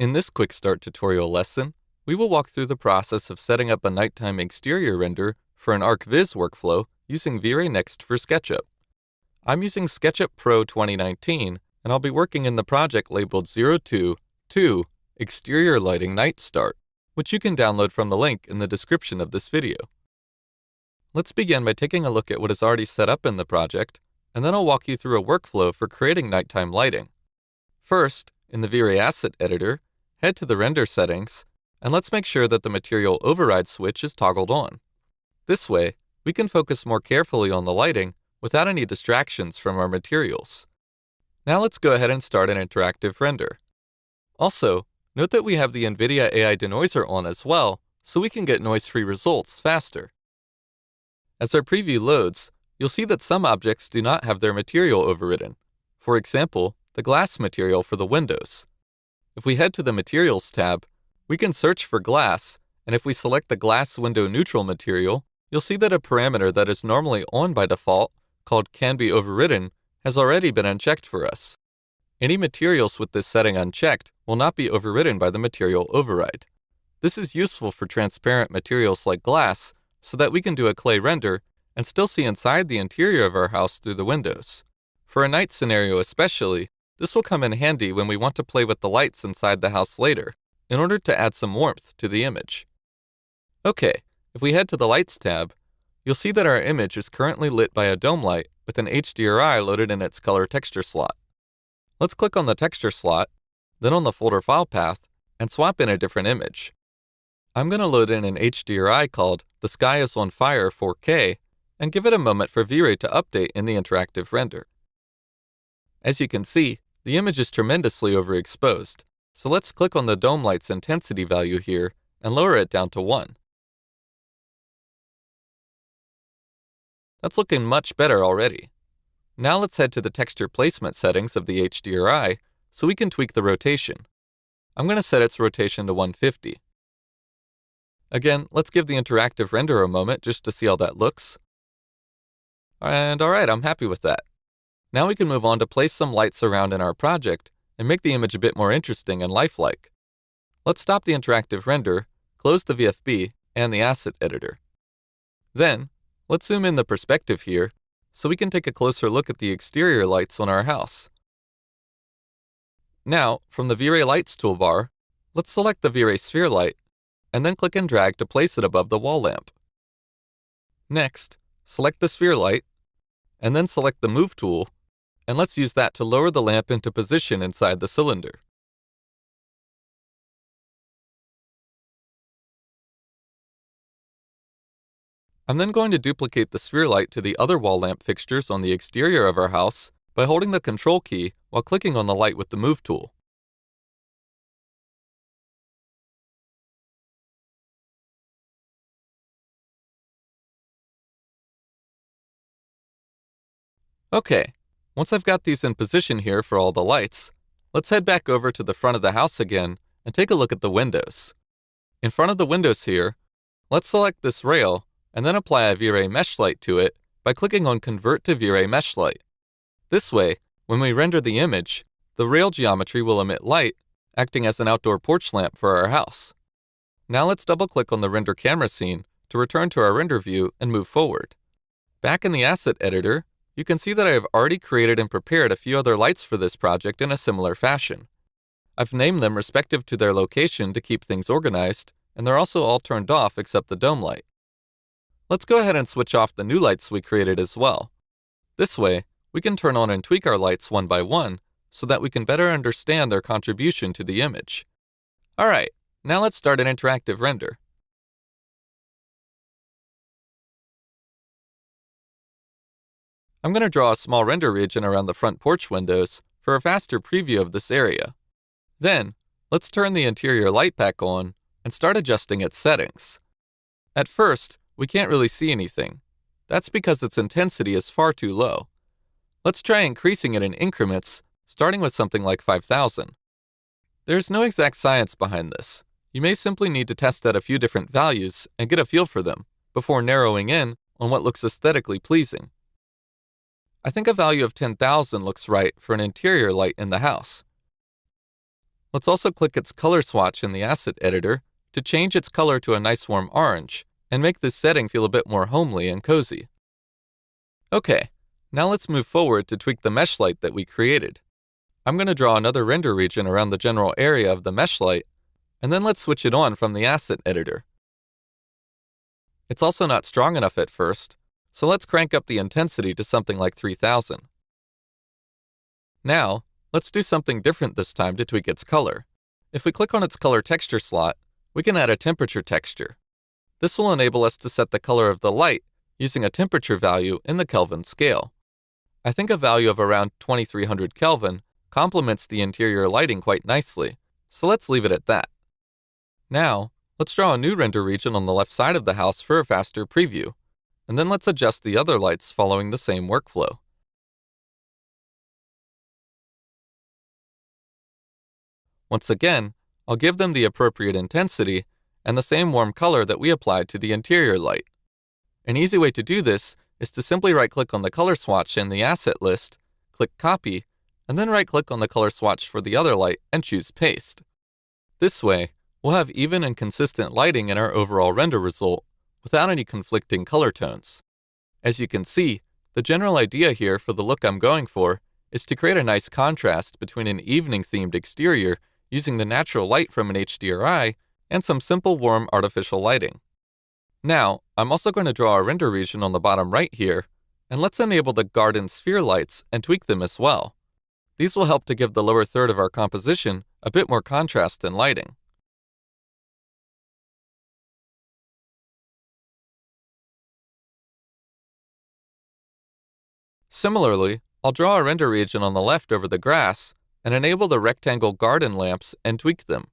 In this quick start tutorial lesson, we will walk through the process of setting up a nighttime exterior render for an ArcViz workflow using V-Ray Next for SketchUp. I'm using SketchUp Pro 2019, and I'll be working in the project labeled 022 Exterior Lighting Night Start, which you can download from the link in the description of this video. Let's begin by taking a look at what is already set up in the project, and then I'll walk you through a workflow for creating nighttime lighting. First, in the V-Ray Asset Editor, head to the Render Settings, and let's make sure that the Material Override switch is toggled on. This way, we can focus more carefully on the lighting without any distractions from our materials. Now let's go ahead and start an interactive render. Also, note that we have the NVIDIA AI Denoiser on as well, so we can get noise-free results faster. As our preview loads, you'll see that some objects do not have their material overridden. For example, the glass material for the windows. If we head to the Materials tab, we can search for glass, and if we select the Glass Window Neutral material, you'll see that a parameter that is normally on by default, called Can Be Overridden, has already been unchecked for us. Any materials with this setting unchecked will not be overridden by the material override. This is useful for transparent materials like glass, so that we can do a clay render and still see inside the interior of our house through the windows. For a night scenario especially, this will come in handy when we want to play with the lights inside the house later, in order to add some warmth to the image. Okay, if we head to the Lights tab, you'll see that our image is currently lit by a dome light with an HDRI loaded in its color texture slot. Let's click on the texture slot, then on the folder file path, and swap in a different image. I'm going to load in an HDRI called The Sky is on Fire 4K, and give it a moment for V-Ray to update in the interactive render. As you can see, the image is tremendously overexposed, so let's click on the dome light's intensity value here and lower it down to 1. That's looking much better already. Now let's head to the texture placement settings of the HDRI so we can tweak the rotation. I'm going to set its rotation to 150. Again, let's give the interactive render a moment just to see how that looks. And alright, I'm happy with that. Now we can move on to place some lights around in our project and make the image a bit more interesting and lifelike. Let's stop the interactive render, close the VFB and the Asset Editor. Then, let's zoom in the perspective here so we can take a closer look at the exterior lights on our house. Now, from the V-Ray Lights toolbar, let's select the V-Ray Sphere light and then click and drag to place it above the wall lamp. Next, select the sphere light and then select the Move tool, and let's use that to lower the lamp into position inside the cylinder. I'm then going to duplicate the sphere light to the other wall lamp fixtures on the exterior of our house by holding the Control key while clicking on the light with the Move tool. Okay, once I've got these in position here for all the lights, let's head back over to the front of the house again and take a look at the windows. In front of the windows here, let's select this rail and then apply a V-Ray Mesh Light to it by clicking on Convert to V-Ray Mesh Light. This way, when we render the image, the rail geometry will emit light, acting as an outdoor porch lamp for our house. Now let's double-click on the render camera scene to return to our render view and move forward. Back in the Asset Editor, you can see that I have already created and prepared a few other lights for this project in a similar fashion. I've named them respective to their location to keep things organized, and they're also all turned off except the dome light. Let's go ahead and switch off the new lights we created as well. This way, we can turn on and tweak our lights one by one so that we can better understand their contribution to the image. Alright, now let's start an interactive render. I'm going to draw a small render region around the front porch windows for a faster preview of this area. Then, let's turn the interior light pack on and start adjusting its settings. At first, we can't really see anything. That's because its intensity is far too low. Let's try increasing it in increments, starting with something like 5,000. There's no exact science behind this. You may simply need to test out a few different values and get a feel for them before narrowing in on what looks aesthetically pleasing. I think a value of 10,000 looks right for an interior light in the house. Let's also click its color swatch in the asset editor to change its color to a nice warm orange and make this setting feel a bit more homely and cozy. Okay, now let's move forward to tweak the mesh light that we created. I'm going to draw another render region around the general area of the mesh light, and then let's switch it on from the asset editor. It's also not strong enough at first, so let's crank up the intensity to something like 3000. Now, let's do something different this time to tweak its color. If we click on its color texture slot, we can add a temperature texture. This will enable us to set the color of the light using a temperature value in the Kelvin scale. I think a value of around 2300 Kelvin complements the interior lighting quite nicely, so let's leave it at that. Now, let's draw a new render region on the left side of the house for a faster preview, and then let's adjust the other lights following the same workflow. Once again, I'll give them the appropriate intensity and the same warm color that we applied to the interior light. An easy way to do this is to simply right-click on the color swatch in the asset list, click Copy, and then right-click on the color swatch for the other light and choose Paste. This way, we'll have even and consistent lighting in our overall render result without any conflicting color tones. As you can see, the general idea here for the look I'm going for is to create a nice contrast between an evening-themed exterior using the natural light from an HDRI and some simple warm artificial lighting. Now, I'm also going to draw a render region on the bottom right here, and let's enable the garden sphere lights and tweak them as well. These will help to give the lower third of our composition a bit more contrast and lighting. Similarly, I'll draw a render region on the left over the grass and enable the rectangle garden lamps and tweak them.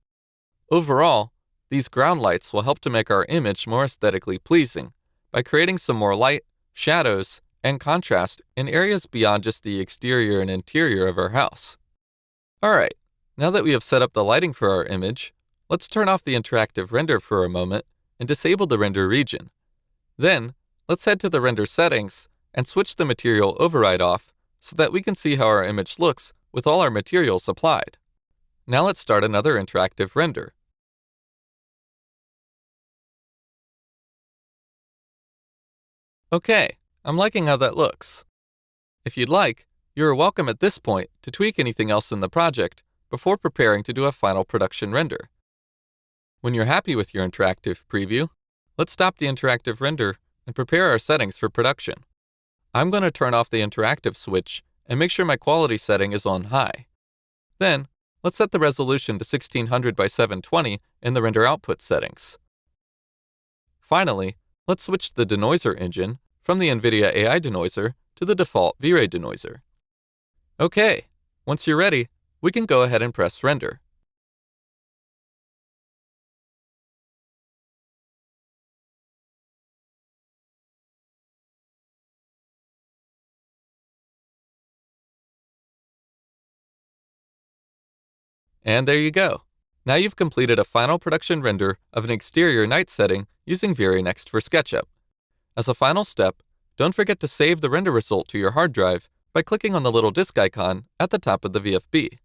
Overall, these ground lights will help to make our image more aesthetically pleasing by creating some more light, shadows, and contrast in areas beyond just the exterior and interior of our house. Alright, now that we have set up the lighting for our image, let's turn off the interactive render for a moment and disable the render region. Then, let's head to the render settings and switch the material override off so that we can see how our image looks with all our materials applied. Now let's start another interactive render. Okay, I'm liking how that looks. If you'd like, you're welcome at this point to tweak anything else in the project before preparing to do a final production render. When you're happy with your interactive preview, let's stop the interactive render and prepare our settings for production. I'm going to turn off the interactive switch and make sure my quality setting is on high. Then, let's set the resolution to 1600 by 720 in the render output settings. Finally, let's switch the denoiser engine from the NVIDIA AI denoiser to the default V-Ray denoiser. Okay, once you're ready, we can go ahead and press render. And there you go. Now you've completed a final production render of an exterior night setting using V-Ray Next for SketchUp. As a final step, don't forget to save the render result to your hard drive by clicking on the little disk icon at the top of the VFB.